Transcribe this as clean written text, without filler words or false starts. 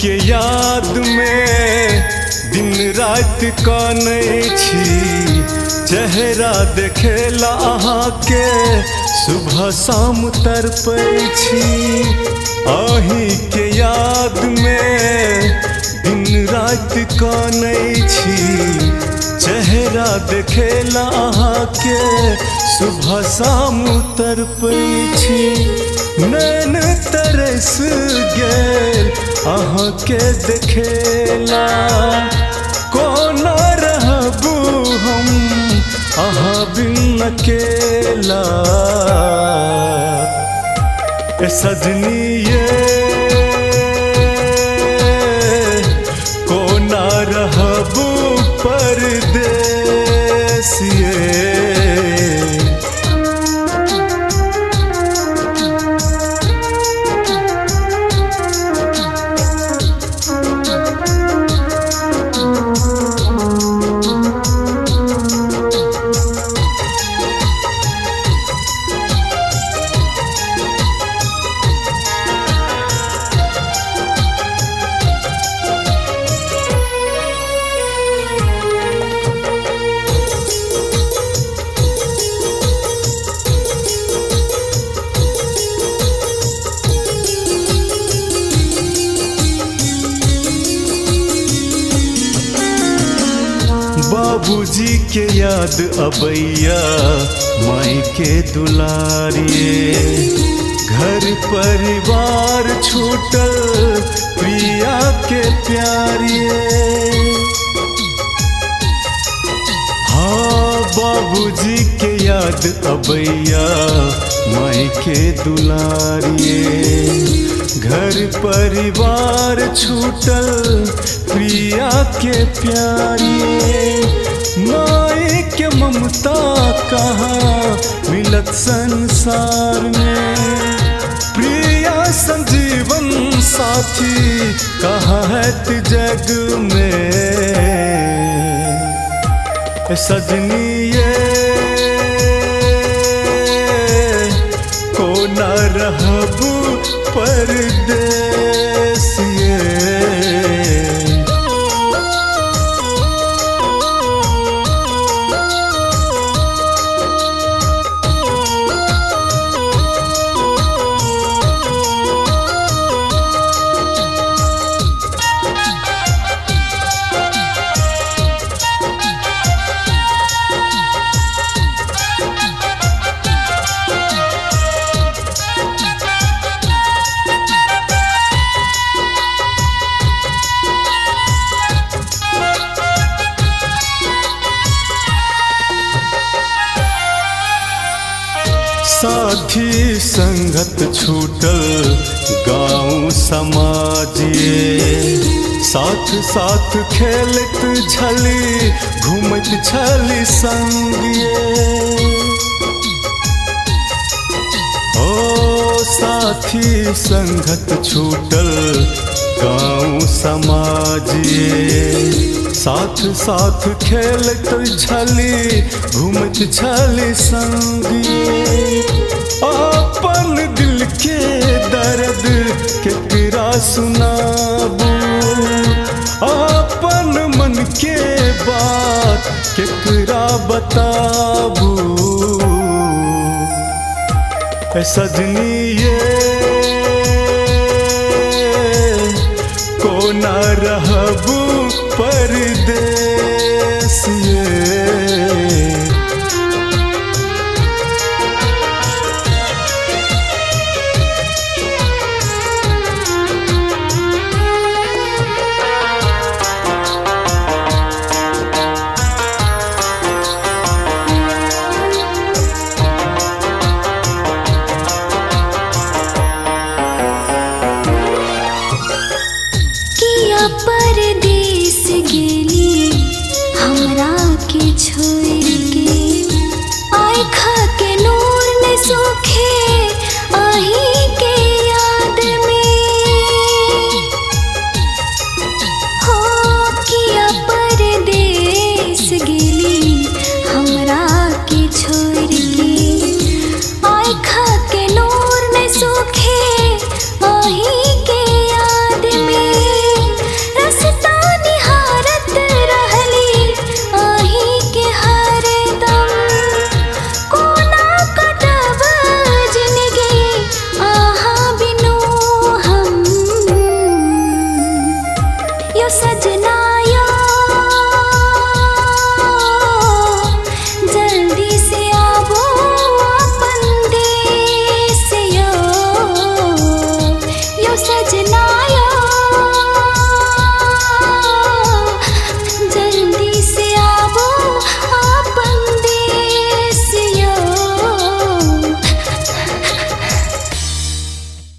के याद में दिन रात कानै छी, चेहरा देखेला अहाँ के सुबह शाम तड़पै छी। अहीं के याद में दिन रात कानै छी, चेहरा देखेला अहाँ के सुबह शाम तड़पै छी। नैन तरस गेल अहाँ के देखेला, कोना रहबू हम अहाँ बिन अकेला। ए सजनी ये कोना रहबू परदेस ये। बाबूजी के याद अबैया माई के दुलारिए, घर परिवार छूटल प्रिया के प्यारिए। हाँ बाबूजी के याद अबैया माई के दुलारिए, घर परिवार छूटल प्रिया के प्यारिए। माई के ममता कहाँ मिलत संसार में, प्रिया संजीवन साथी कहाँ है जग में। सजनी ये कोना रहबू परदेस ये। साथी संगत छूटल गाँव समाजिए, साथ साथ खेलत छली घूमत छली संगिए। ओ साथी संगत छूटल गाँव समाजिए, साथ साथ खेलत छली घूमत छली संगिए। अपन दिल के दर्द केकरा सुनाबू, अपन मन के बात केकरा बताबू। सजनी ये